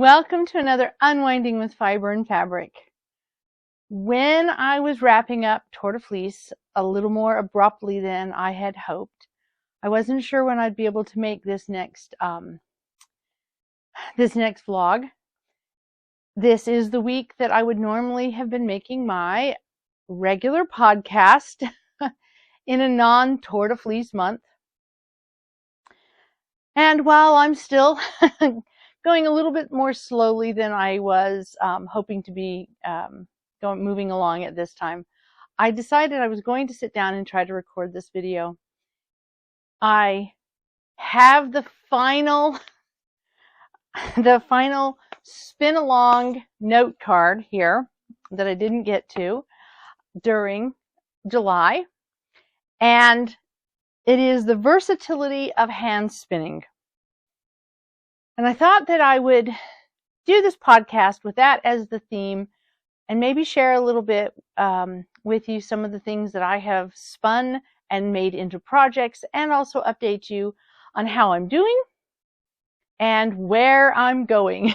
Welcome to another Unwinding with Fiber and Fabric. When I was wrapping up Tour de Fleece a little more abruptly than I had hoped, I wasn't sure when I'd be able to make this next vlog. This is the week that I would normally have been making my regular podcast in a non-Tour de Fleece month. And while I'm still going a little bit more slowly than I was hoping to be moving along at this time, I decided I was going to sit down and try to record this video. I have the final spin along note card here that I didn't get to during July, and it is the versatility of hand spinning. And I thought that I would do this podcast with that as the theme and maybe share a little bit with you some of the things that I have spun and made into projects, and also update you on how I'm doing and where I'm going.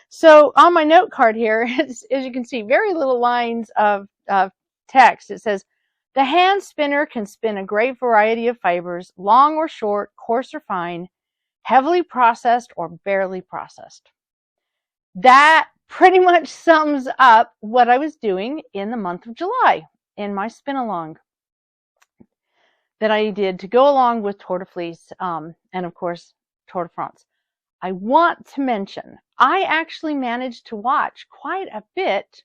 So on my note card here, as you can see, very little lines of text. It says, the hand spinner can spin a great variety of fibers, long or short, coarse or fine, heavily processed or barely processed. That pretty much sums up what I was doing in the month of July in my spin along that I did to go along with Tour de Fleece and of course Tour de France. I want to mention I actually managed to watch quite a bit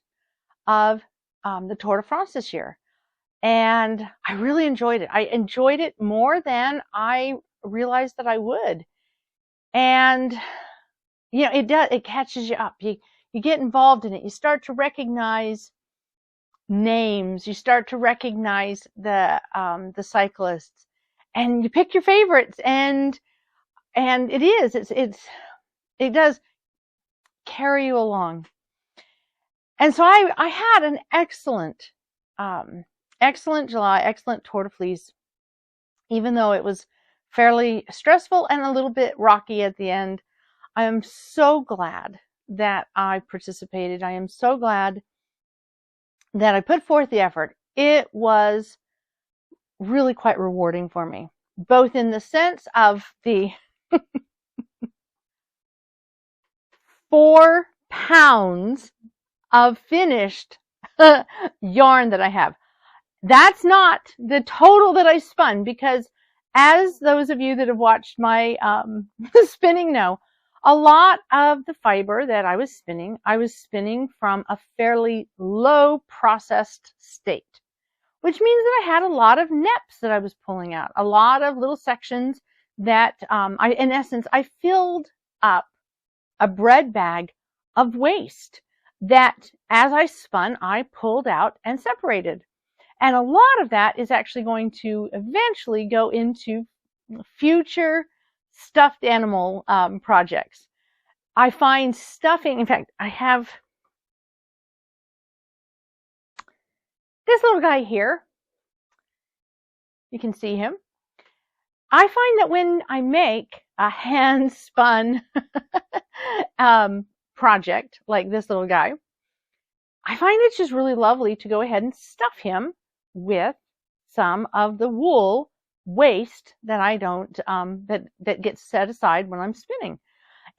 of the Tour de France this year, and I really enjoyed it. I enjoyed it more than I realized that I would. And you know, it catches you up. You get involved in it. You start to recognize names. You start to recognize the cyclists, and you pick your favorites. And it does carry you along. And so I had an excellent July, excellent Tour de Fleece, even though it was fairly stressful and a little bit rocky at the end. I am so glad that I participated. I am so glad that I put forth the effort. It was really quite rewarding for me, both in the sense of the 4 pounds of finished yarn that I have. That's not the total that I spun, because as those of you that have watched my spinning know, a lot of the fiber that I was spinning from a fairly low processed state, which means that I had a lot of neps that I was pulling out, a lot of little sections that in essence, I filled up a bread bag of waste that as I spun, I pulled out and separated. And a lot of that is actually going to eventually go into future stuffed animal projects. I find stuffing, in fact, I have this little guy here. You can see him. I find that when I make a hand spun project like this little guy, I find it's just really lovely to go ahead and stuff him with some of the wool waste that I don't that gets set aside when I'm spinning.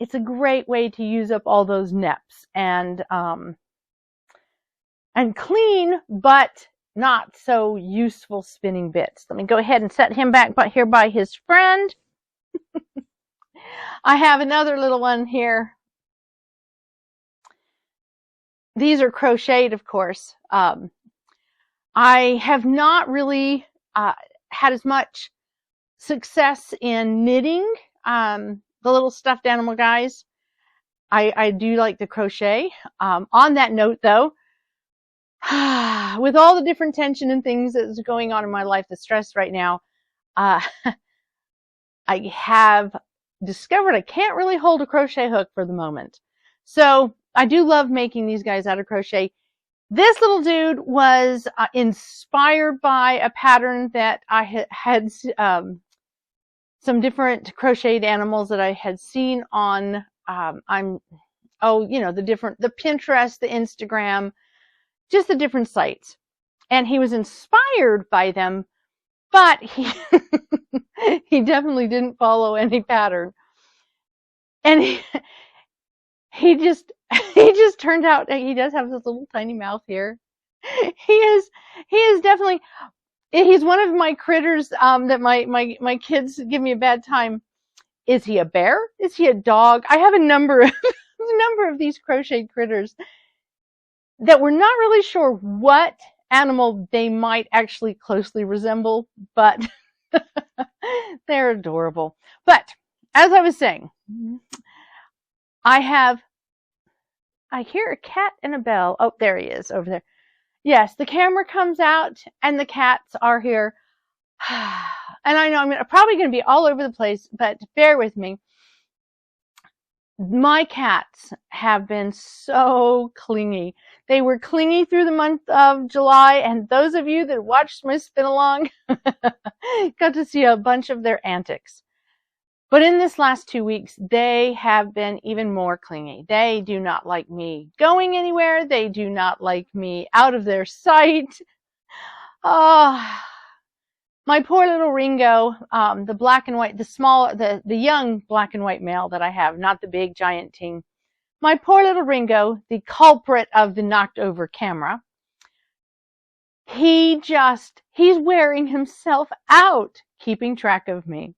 It's a great way to use up all those neps and clean but not so useful spinning bits. Let me go ahead and set him back here by his friend. I have another little one here. These are crocheted, of course. I have not really had as much success in knitting the little stuffed animal guys. I do like the crochet. On that note, though, with all the different tension and things that's going on in my life, the stress right now, I have discovered I can't really hold a crochet hook for the moment. So I do love making these guys out of crochet. This little dude was inspired by a pattern that I had some different crocheted animals that I had seen on, the Pinterest, the Instagram, just the different sites. And he was inspired by them, but he he definitely didn't follow any pattern. And he just turned out, he does have this little tiny mouth here. He is definitely, he's one of my critters that my kids give me a bad time. Is he a bear? Is he a dog? I have a number of these crocheted critters that we're not really sure what animal they might actually closely resemble, but they're adorable. But as I was saying, I hear a cat and a bell. Oh, there he is over there. Yes, the camera comes out and the cats are here. And I know I'm probably going to be all over the place, but bear with me. My cats have been so clingy. They were clingy through the month of July, and those of you that watched my spin along got to see a bunch of their antics. But in this last 2 weeks, they have been even more clingy. They do not like me going anywhere. They do not like me out of their sight. Oh, my poor little Ringo, the black and white, the young black and white male that I have, not the big giant ting. My poor little Ringo, the culprit of the knocked over camera, he's wearing himself out keeping track of me.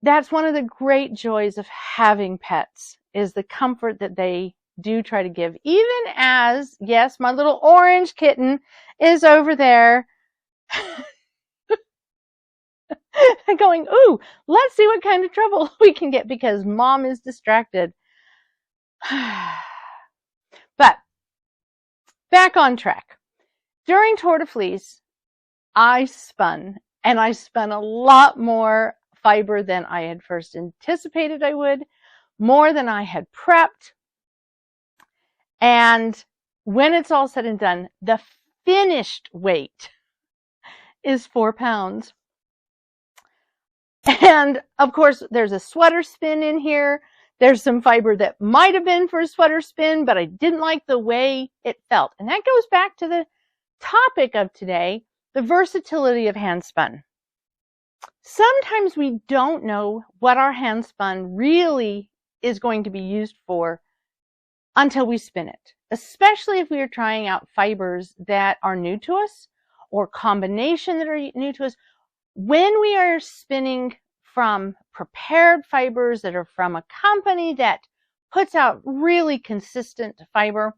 That's one of the great joys of having pets, is the comfort that they do try to give. Even as, yes, my little orange kitten is over there going, ooh, let's see what kind of trouble we can get because mom is distracted. But back on track. During Tour de Fleece, I spun, and I spun a lot more fiber than I had first anticipated I would, more than I had prepped. And when it's all said and done, the finished weight is 4 pounds. And of course, there's a sweater spin in here. There's some fiber that might have been for a sweater spin, but I didn't like the way it felt. And that goes back to the topic of today, the versatility of handspun. Sometimes we don't know what our handspun really is going to be used for until we spin it, especially if we are trying out fibers that are new to us or combination that are new to us. When we are spinning from prepared fibers that are from a company that puts out really consistent fiber,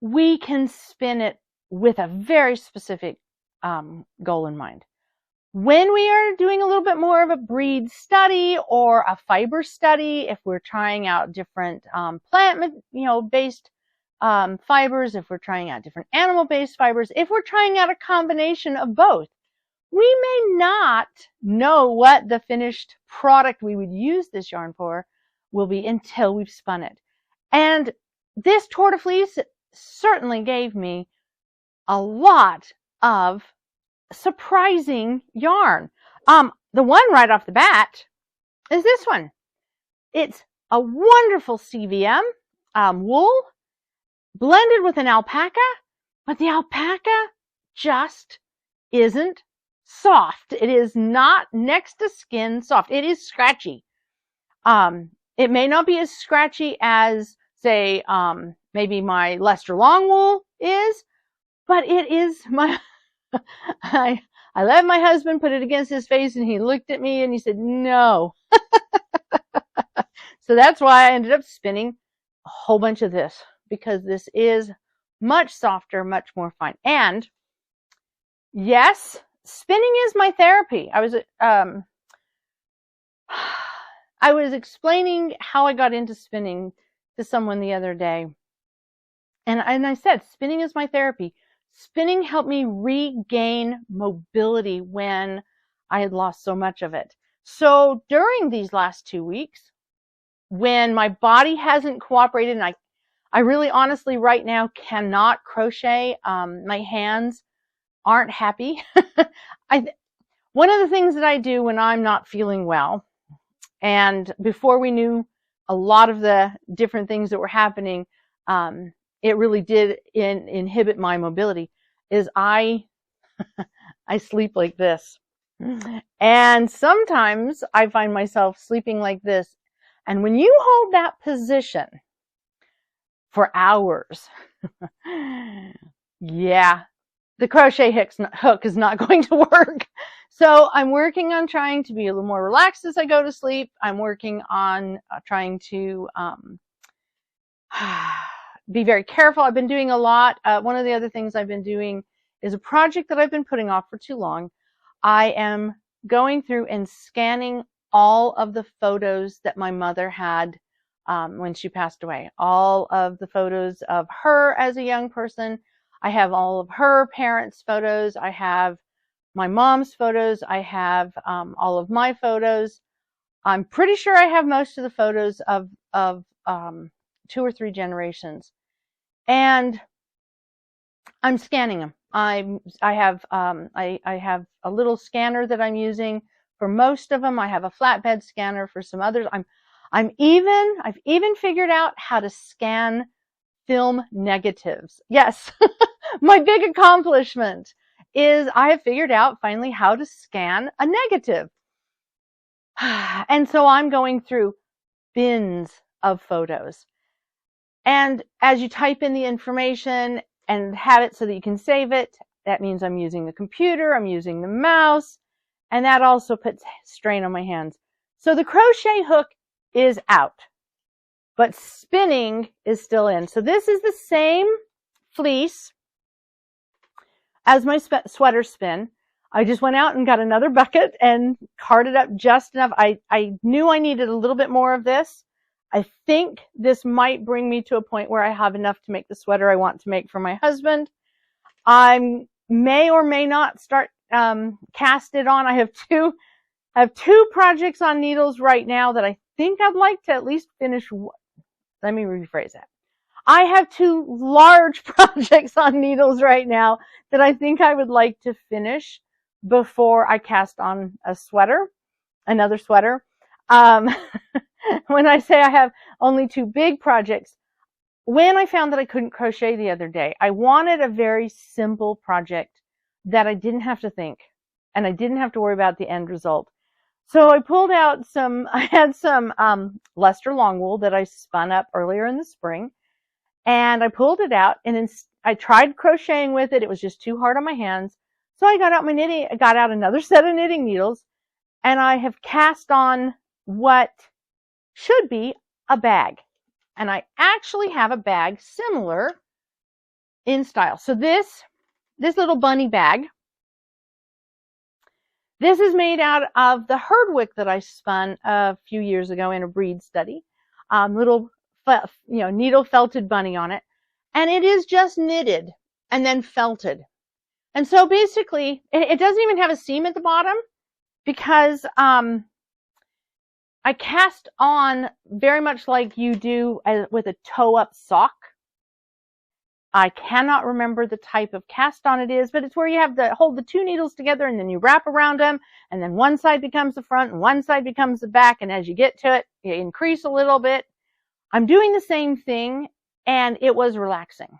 we can spin it with a very specific goal in mind. When we are doing a little bit more of a breed study or a fiber study, if we're trying out different plant-based fibers, if we're trying out different animal-based fibers, if we're trying out a combination of both, we may not know what the finished product we would use this yarn for will be until we've spun it. And this Tour de Fleece certainly gave me a lot of surprising yarn. The one right off the bat is this one. It's a wonderful CVM wool blended with an alpaca, but the alpaca just isn't soft. It is not next to skin soft. It is scratchy. It may not be as scratchy as, say, maybe my Leicester Long wool is, but it is my I let my husband put it against his face and he looked at me and he said, no. So that's why I ended up spinning a whole bunch of this, because this is much softer, much more fine. And yes, spinning is my therapy. I was explaining how I got into spinning to someone the other day. And I said, spinning is my therapy. Spinning helped me regain mobility when I had lost so much of it. So during these last 2 weeks, when my body hasn't cooperated, and I really honestly right now cannot crochet, my hands aren't happy. One of the things that I do when I'm not feeling well, and before we knew a lot of the different things that were happening, it really did inhibit my mobility, is I sleep like this. And sometimes I find myself sleeping like this. And when you hold that position for hours, yeah, the crochet hook is not going to work. So I'm working on trying to be a little more relaxed as I go to sleep. I'm working on trying to be very careful. I've been doing a lot. One of the other things I've been doing is a project that I've been putting off for too long. I am going through and scanning all of the photos that my mother had when she passed away. All of the photos of her as a young person. I have all of her parents' photos. I have my mom's photos. I have all of my photos. I'm pretty sure I have most of the photos of 2 or 3 generations, and I'm scanning them. I have a little scanner that I'm using for most of them. I have a flatbed scanner for some others. I've even figured out how to scan film negatives. Yes, my big accomplishment is I have figured out finally how to scan a negative. And so I'm going through bins of photos. And as you type in the information and have it so that you can save it, that means I'm using the computer, I'm using the mouse, and that also puts strain on my hands. So the crochet hook is out, but spinning is still in. So this is the same fleece as my sweater spin. I just went out and got another bucket and carded up just enough. I knew I needed a little bit more of this. I think this might bring me to a point where I have enough to make the sweater I want to make for my husband. I may or may not start cast it on. I have two projects on needles right now that I think I'd like to at least finish. Let me rephrase that. I have 2 large projects on needles right now that I think I would like to finish before I cast on a sweater, another sweater. When I say I have only 2 big projects, when I found that I couldn't crochet the other day, I wanted a very simple project that I didn't have to think and I didn't have to worry about the end result. So I pulled out I had some Leicester long wool that I spun up earlier in the spring, and I pulled it out, and I tried crocheting with it. It was just too hard on my hands. So I got out another set of knitting needles, and I have cast on what should be a bag. And I actually have a bag similar in style. So this little bunny bag, this is made out of the herdwick that I spun a few years ago in a breed study. Little, needle felted bunny on it. And it is just knitted and then felted. And so basically, it doesn't even have a seam at the bottom because I cast on very much like you do with a toe-up sock. I cannot remember the type of cast on it is, but it's where you have to hold the 2 needles together and then you wrap around them, and then one side becomes the front and one side becomes the back, and as you get to it, you increase a little bit. I'm doing the same thing, and it was relaxing.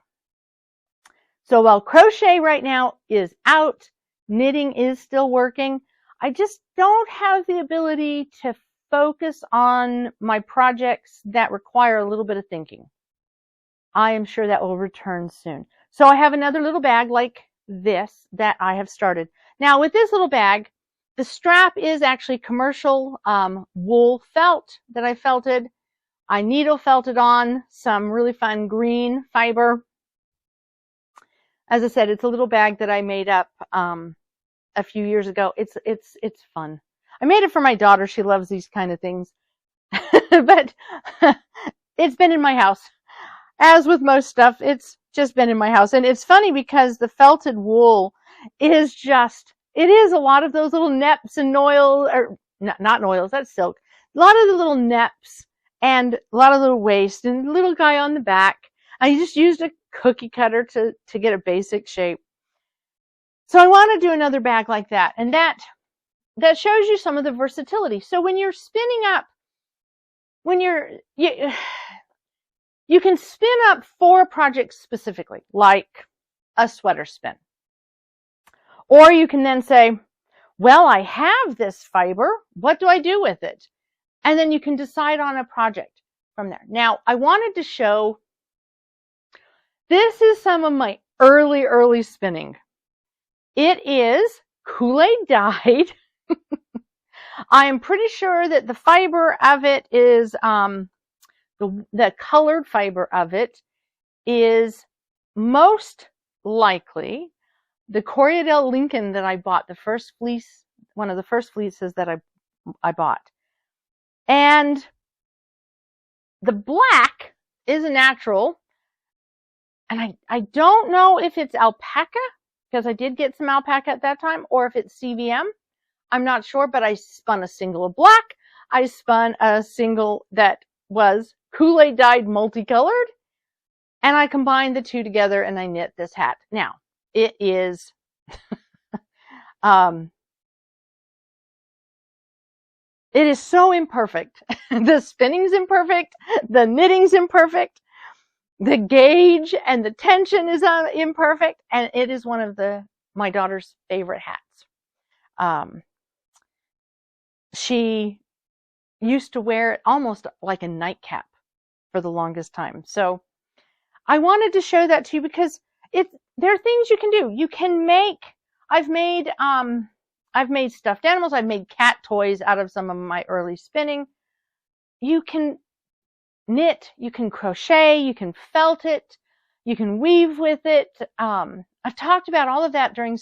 So while crochet right now is out, knitting is still working. I just don't have the ability to focus on my projects that require a little bit of thinking. I am sure that will return soon. So I have another little bag like this that I have started. Now with this little bag, the strap is actually commercial wool felt that I felted. I needle felted on some really fun green fiber. As I said, it's a little bag that I made up a few years ago. It's fun. I made it for my daughter. She loves these kind of things. But it's been in my house. As with most stuff, it's just been in my house. And it's funny because the felted wool is it is a lot of those little neps and noils, or not noils, that's silk. A lot of the little neps and a lot of little waist and little guy on the back. I just used a cookie cutter to get a basic shape. So I want to do another bag like that. And that shows you some of the versatility. So when you're spinning up when you can spin up for a project specifically, like a sweater spin. Or you can then say, well, I have this fiber. What do I do with it? And then you can decide on a project from there. Now, I wanted to show, this is some of my early spinning. It is Kool-Aid dyed. I am pretty sure that the fiber of it is, the colored fiber of it is most likely the Corriedale Lincoln that I bought, the first fleece, one of the first fleeces that I bought. And the black is a natural, and I don't know if it's alpaca, because I did get some alpaca at that time, or if it's CVM. I'm not sure, but I spun a single of black. I spun a single that was Kool-Aid dyed multicolored, and I combined the two together and I knit this hat. Now, it is, it is so imperfect. The spinning's imperfect, the knitting's imperfect, the gauge and the tension is imperfect, and it is one of my daughter's favorite hats. She used to wear it almost like a nightcap for the longest time. So I wanted to show that to you because there are things you can do. You can make, I've made stuffed animals. I've made cat toys out of some of my early spinning. You can knit, you can crochet, you can felt it, you can weave with it. I've talked about all of that during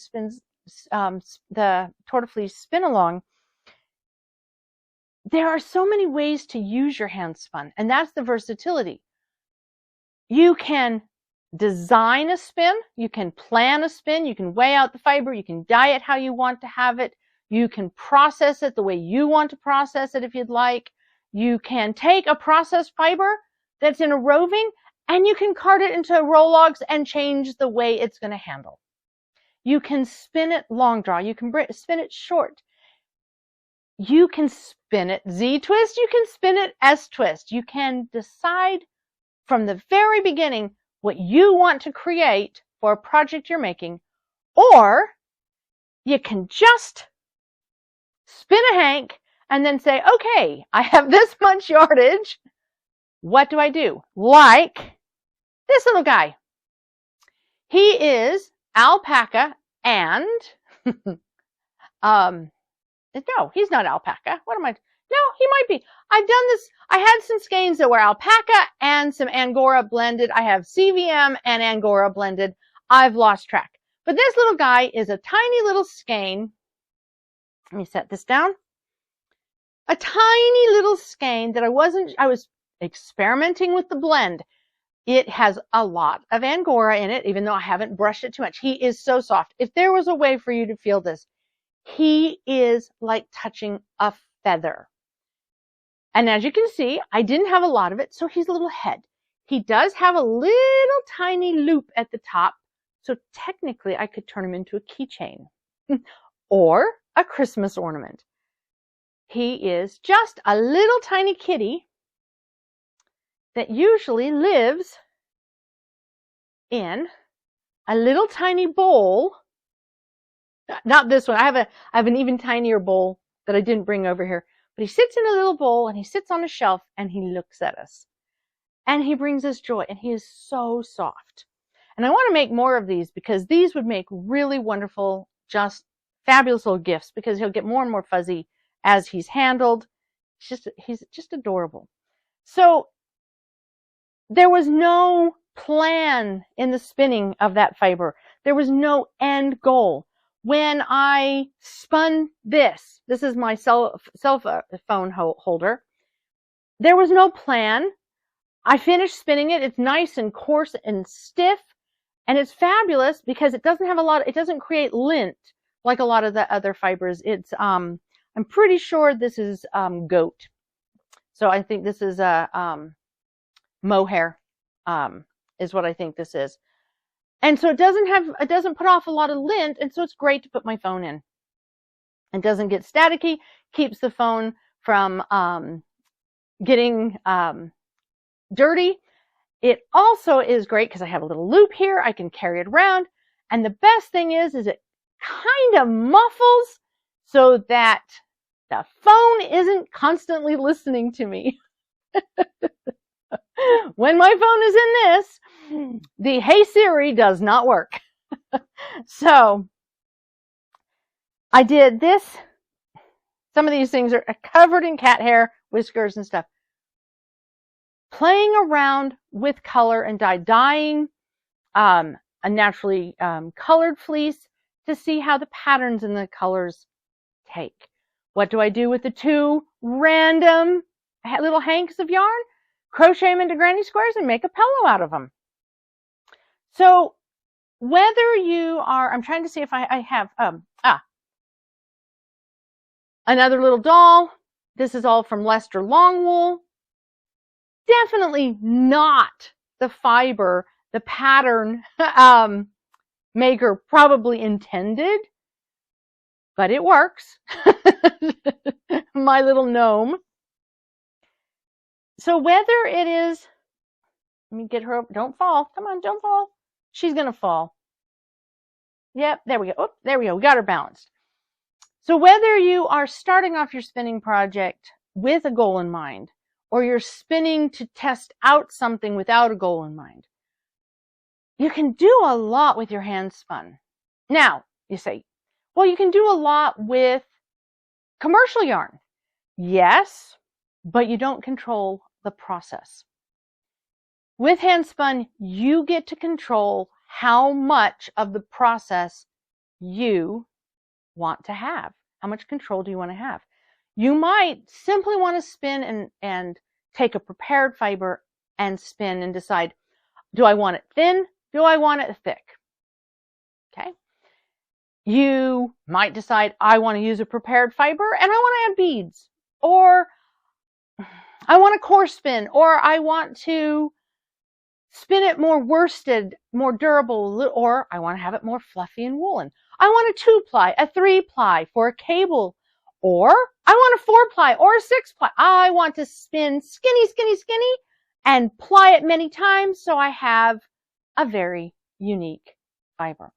the Tour de Fleece spin along. There are so many ways to use your hand spun, and that's the versatility. You can design a spin, you can plan a spin, you can weigh out the fiber, you can dye it how you want to have it, you can process it the way you want to process it if you'd like. You can take a processed fiber that's in a roving and you can cart it into roll-logs and change the way it's going to handle. You can spin it long draw, you can spin it short. You can spin it Z-twist, you can spin it S-twist. You can decide from the very beginning what you want to create for a project you're making, or you can just spin a hank and then say, okay, I have this much yardage. What do I do? Like this little guy. He is alpaca and no, he's not alpaca. What am I? No, he might be. I've done this. I had some skeins that were alpaca and some Angora blended. I have CVM and Angora blended. I've lost track. But this little guy is a tiny little skein. Let me set this down. A tiny little skein that I was experimenting with the blend. It has a lot of Angora in it, even though I haven't brushed it too much. He is so soft. If there was a way for you to feel this, he is like touching a feather. And as you can see, I didn't have a lot of it, so he's a little head. He does have a little tiny loop at the top, so technically I could turn him into a keychain or a Christmas ornament. He is just a little tiny kitty that usually lives in a little tiny bowl. Not this one. I have an even tinier bowl that I didn't bring over here. But he sits in a little bowl and he sits on a shelf and he looks at us. And he brings us joy and he is so soft. And I want to make more of these because these would make really wonderful, just fabulous little gifts because he'll get more and more fuzzy as he's handled. He's just adorable. So there was no plan in the spinning of that fiber. There was no end goal. When I spun this is my cell phone holder. There was no plan. I finished spinning it. It's nice and coarse and stiff, and it's fabulous because it doesn't have it doesn't create lint like a lot of the other fibers. It's I'm pretty sure this is goat. So I think this is a mohair is what I think this is. And so it doesn't put off a lot of lint, and so it's great to put my phone in. It doesn't get staticky, keeps the phone from getting dirty. It also is great because I have a little loop here. I can carry it around. And the best thing is it kind of muffles so that the phone isn't constantly listening to me. When my phone is in this, the Hey Siri does not work. So I did this. Some of these things are covered in cat hair, whiskers, and stuff. Playing around with color and dyeing a naturally colored fleece to see how the patterns and the colors take. What do I do with the two random little hanks of yarn? Crochet them into granny squares and make a pillow out of them. So whether you are, I'm trying to see if I have, another little doll. This is all from Lester Longwool. Definitely not the fiber, the pattern maker probably intended, but it works. My little gnome. So whether it is, let me get her up. Don't fall. Come on, don't fall. She's going to fall. Yep, there we go. Oh, there we go. We got her balanced. So whether you are starting off your spinning project with a goal in mind, or you're spinning to test out something without a goal in mind, you can do a lot with your hand spun. Now, you say, well, you can do a lot with commercial yarn. Yes, but you don't control the process. With hand spun, you get to control how much of the process you want to have. How much control do you want to have? You might simply want to spin and take a prepared fiber and spin and decide, do I want it thin? Do I want it thick? Okay. You might decide, I want to use a prepared fiber and I want to add beads, or I want a coarse spin, or I want to spin it more worsted, more durable, or I want to have it more fluffy and woolen. I want a 2-ply, a 3-ply for a cable, or I want a 4-ply or a 6-ply. I want to spin skinny, skinny, skinny and ply it many times so I have a very unique fiber.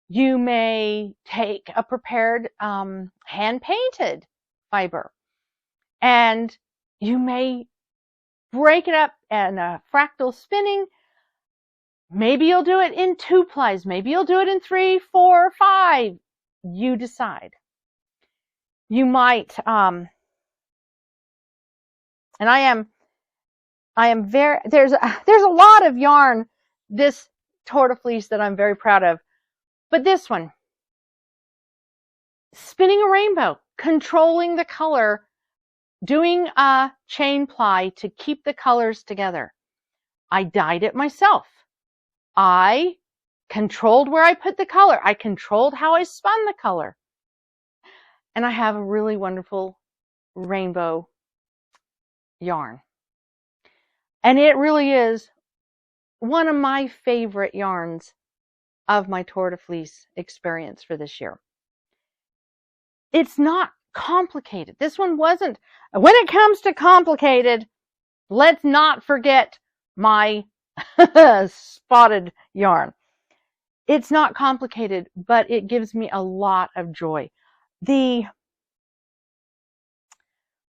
You may take a prepared hand-painted fiber and you may break it up in a fractal spinning. Maybe you'll do it in 2-plies. Maybe you'll do it in 3, 4, 5. You decide. You might, and I am very, there's a lot of yarn, this Torta fleece that I'm very proud of. But this one, spinning a rainbow, controlling the color, doing a chain ply to keep the colors together. I dyed it myself. I controlled where I put the color. I controlled how I spun the color. And I have a really wonderful rainbow yarn. And it really is one of my favorite yarns of my Torta fleece experience for this year. It's not complicated. This one wasn't. When it comes to complicated, let's not forget my spotted yarn. It's not complicated, but it gives me a lot of joy. The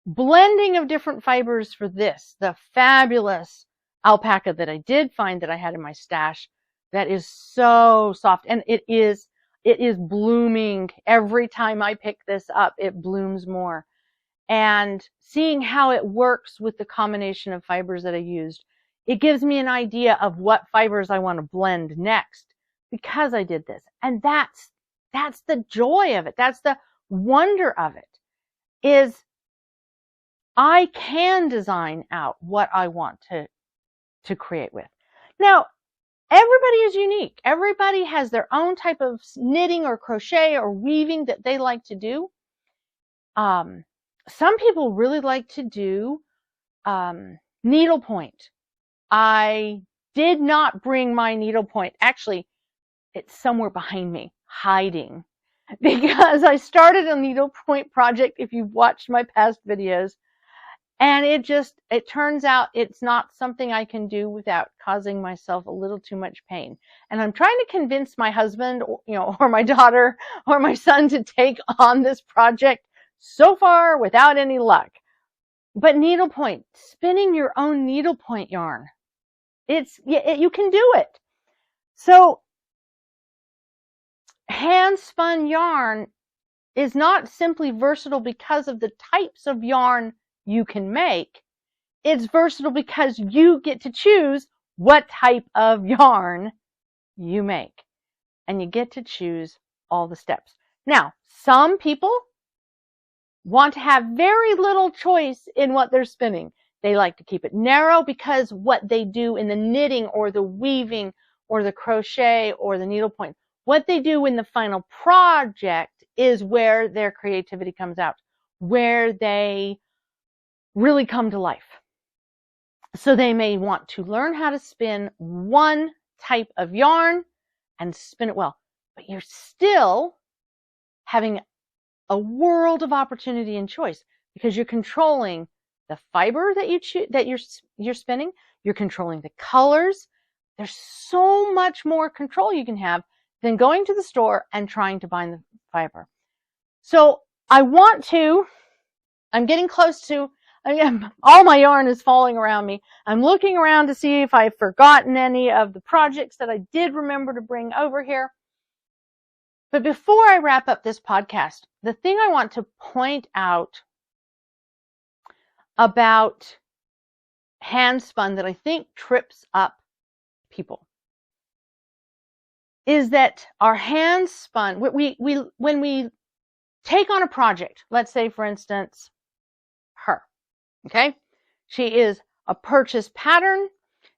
blending of different fibers for this, the fabulous alpaca that I did find that I had in my stash, that is so soft, and it is blooming. Every time I pick this up, it blooms more. And seeing how it works with the combination of fibers that I used, it gives me an idea of what fibers I want to blend next because I did this. And that's the joy of it. That's the wonder of it, is I can design out what I want to create with. Now, everybody is unique. Everybody has their own type of knitting or crochet or weaving that they like to do. Some people really like to do needlepoint. I did not bring my needlepoint. Actually, it's somewhere behind me, hiding, because I started a needlepoint project, if you've watched my past videos, And it turns out it's not something I can do without causing myself a little too much pain. And I'm trying to convince my husband, or my daughter or my son to take on this project, so far without any luck. But needlepoint, spinning your own needlepoint yarn, you can do it. So hand spun yarn is not simply versatile because of the types of yarn you can make. It's versatile because you get to choose what type of yarn you make. And you get to choose all the steps. Now, some people want to have very little choice in what they're spinning. They like to keep it narrow because what they do in the knitting or the weaving or the crochet or the needlepoint, what they do in the final project is where their creativity comes out, where they really come to life. So they may want to learn how to spin one type of yarn and spin it well, but you're still having a world of opportunity and choice because you're controlling the fiber that you're spinning. You're controlling the colors. There's so much more control you can have than going to the store and trying to bind the fiber. So I'm getting close to, all my yarn is falling around me. I'm looking around to see if I've forgotten any of the projects that I did remember to bring over here. But before I wrap up this podcast, the thing I want to point out about handspun that I think trips up people is that our handspun, when we take on a project, let's say for instance, her, okay? She is a purchased pattern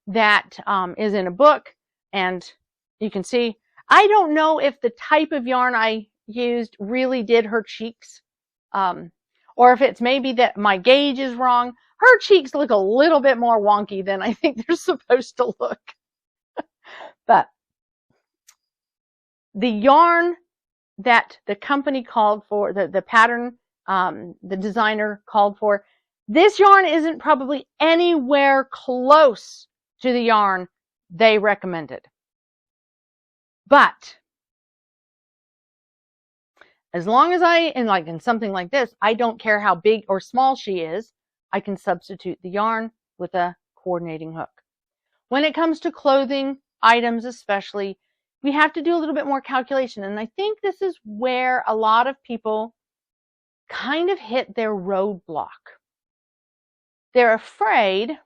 that is in a book, and you can see, I don't know if the type of yarn I used really did her cheeks, or if it's maybe that my gauge is wrong. Her cheeks look a little bit more wonky than I think they're supposed to look. But the yarn that the company called for, the pattern, the designer called for, this yarn isn't probably anywhere close to the yarn they recommended. But as long as in something like this, I don't care how big or small she is, I can substitute the yarn with a coordinating hook. When it comes to clothing items especially, we have to do a little bit more calculation. And I think this is where a lot of people kind of hit their roadblock. They're afraid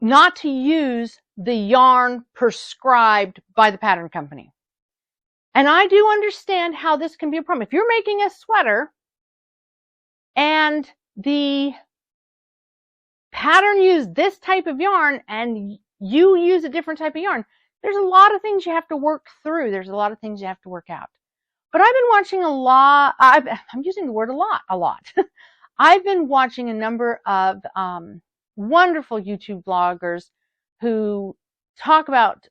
not to use the yarn prescribed by the pattern company. And I do understand how this can be a problem. If you're making a sweater and the pattern used this type of yarn and you use a different type of yarn, there's a lot of things you have to work through. There's a lot of things you have to work out. But I've been watching I'm using the word a lot. I've been watching a number of wonderful YouTube bloggers who talk about,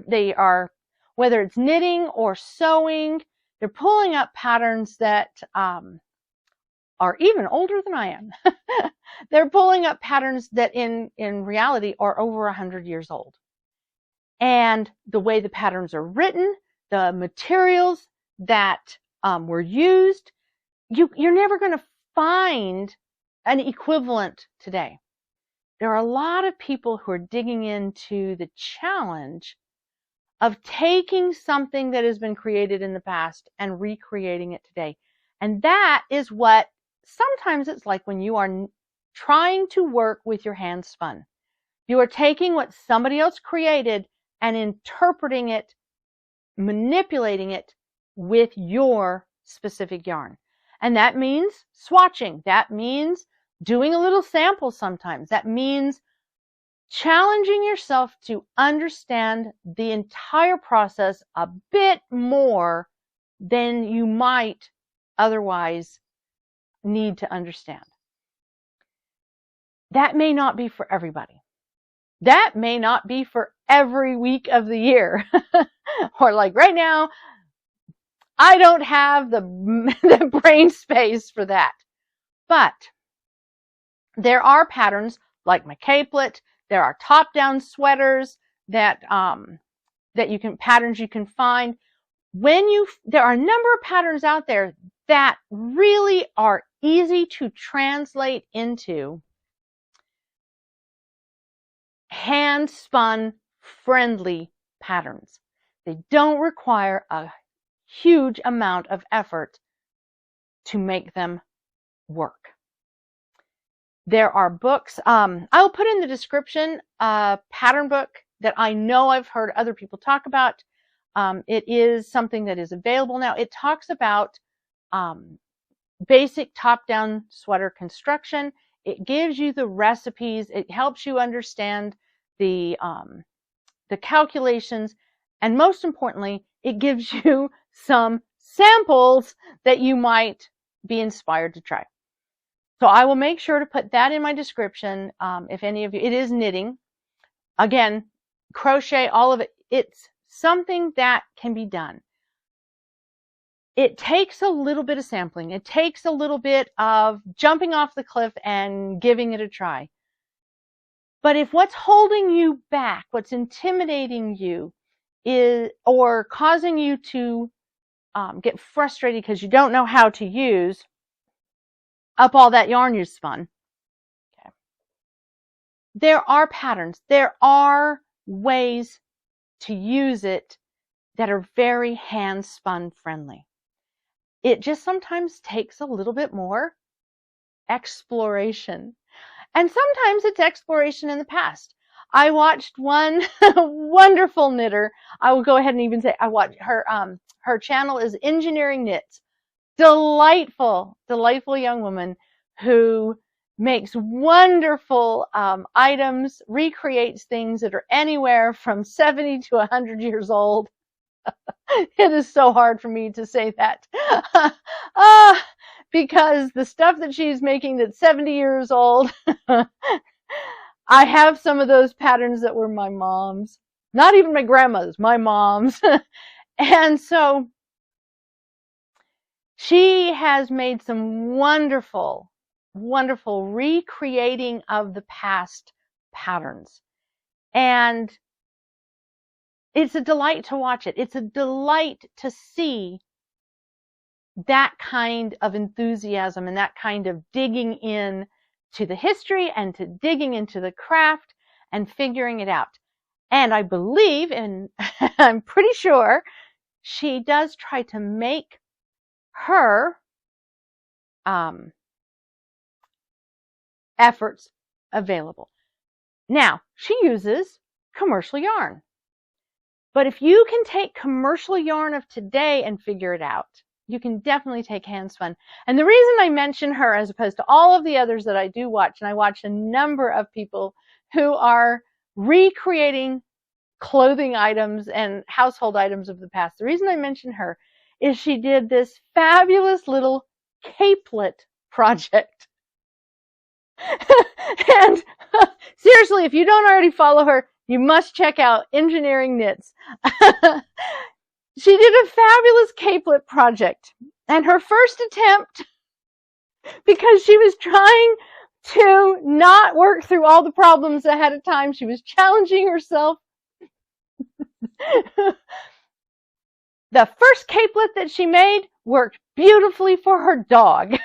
they are, whether it's knitting or sewing, they're pulling up patterns that are even older than I am. They're pulling up patterns that in reality are over 100 years old. And the way the patterns are written, the materials that were used, you're never going to find an equivalent today. There are a lot of people who are digging into the challenge of taking something that has been created in the past and recreating it today. And that is what sometimes it's like when you are trying to work with your hand spun. You are taking what somebody else created and interpreting it, manipulating it with your specific yarn. And that means swatching. That means doing a little sample sometimes. That means challenging yourself to understand the entire process a bit more than you might otherwise need to understand. That may not be for everybody. That may not be for every week of the year. Or like right now, I don't have the, the brain space for that. But there are patterns like my capelet. There are top-down sweaters that patterns you can find. There are a number of patterns out there that really are easy to translate into hand-spun friendly patterns. They don't require a huge amount of effort to make them work. There are books. I'll put in the description a pattern book that I know I've heard other people talk about. It is something that is available now. It talks about basic top-down sweater construction. It gives you the recipes. It helps you understand the calculations, and most importantly, it gives you some samples that you might be inspired to try. So I will make sure to put that in my description. If any of you, it is knitting. Again, crochet, all of it. It's something that can be done. It takes a little bit of sampling. It takes a little bit of jumping off the cliff and giving it a try. But if what's holding you back, what's intimidating you, or causing you to get frustrated because you don't know how to use up all that yarn you spun, okay, there are patterns. There are ways to use it that are very hand-spun friendly. It just sometimes takes a little bit more exploration. And sometimes it's exploration in the past. I watched one wonderful knitter. I will go ahead and even say I watched her. Her channel is Engineering Knits. Delightful, delightful young woman who makes wonderful items, recreates things that are anywhere from 70 to 100 years old. It is so hard for me to say that. Because the stuff that she's making that's 70 years old, I have some of those patterns that were my mom's. Not even my grandmother's, my mom's. And so she has made some wonderful, wonderful recreating of the past patterns. And it's a delight to watch it. It's a delight to see that kind of enthusiasm and that kind of digging in to the history and to digging into the craft and figuring it out. And I believe, and I'm pretty sure, she does try to make her efforts available. Now, she uses commercial yarn. But if you can take commercial yarn of today and figure it out, you can definitely take handspun. And the reason I mention her as opposed to all of the others that I do watch, and I watch a number of people who are recreating clothing items and household items of the past. The reason I mention her is she did this fabulous little capelet project. And seriously, if you don't already follow her, you must check out Engineering Knits. She did a fabulous capelet project. And her first attempt, because she was trying to not work through all the problems ahead of time, she was challenging herself. The first capelet that she made worked beautifully for her dog.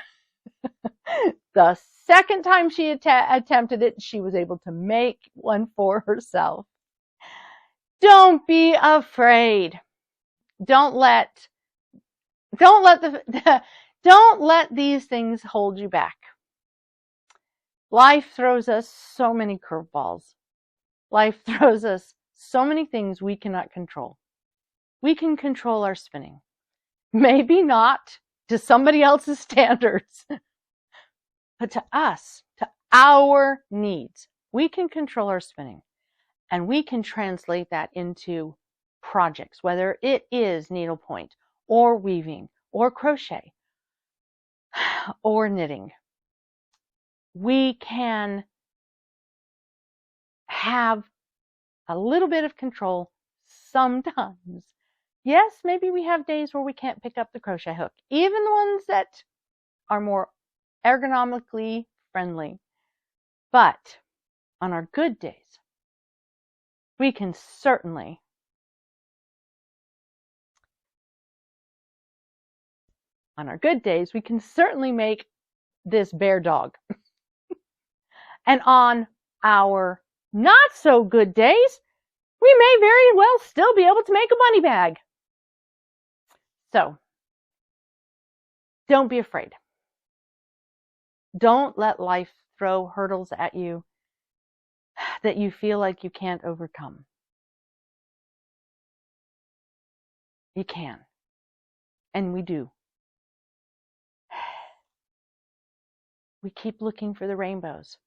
The second time she attempted it, she was able to make one for herself. Don't be afraid. Don't let these things hold you back. Life throws us so many curveballs. Life throws us so many things we cannot control. We can control our spinning. Maybe not to somebody else's standards, but to us, to our needs. We can control our spinning, and we can translate that into projects, whether it is needlepoint or weaving or crochet or knitting. We can have a little bit of control sometimes. Yes, maybe we have days where we can't pick up the crochet hook, even the ones that are more ergonomically friendly. But on our good days, we can certainly make this bear dog. And on our not so good days, we may very well still be able to make a money bag. So don't be afraid. Don't let life throw hurdles at you that you feel like you can't overcome. You can. And we do. We keep looking for the rainbows,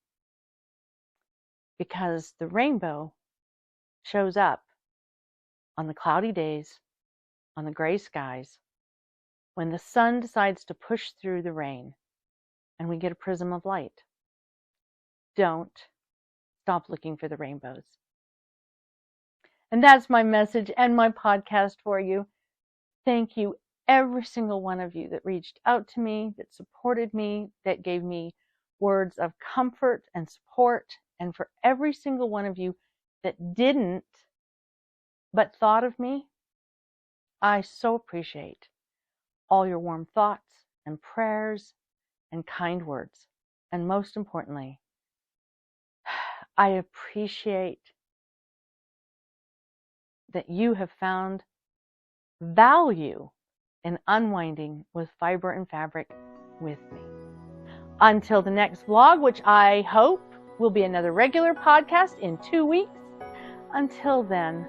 because the rainbow shows up on the cloudy days, on the gray skies, when the sun decides to push through the rain and we get a prism of light. Don't stop looking for the rainbows. And that's my message and my podcast for you. Thank you, every single one of you that reached out to me, that supported me, that gave me words of comfort and support, and for every single one of you that didn't but thought of me. I so appreciate all your warm thoughts and prayers and kind words. And most importantly, I appreciate that you have found value in unwinding with fiber and fabric with me. Until the next vlog, which I hope will be another regular podcast in 2 weeks. Until then,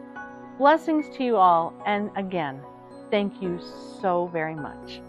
blessings to you all. And again, thank you so very much.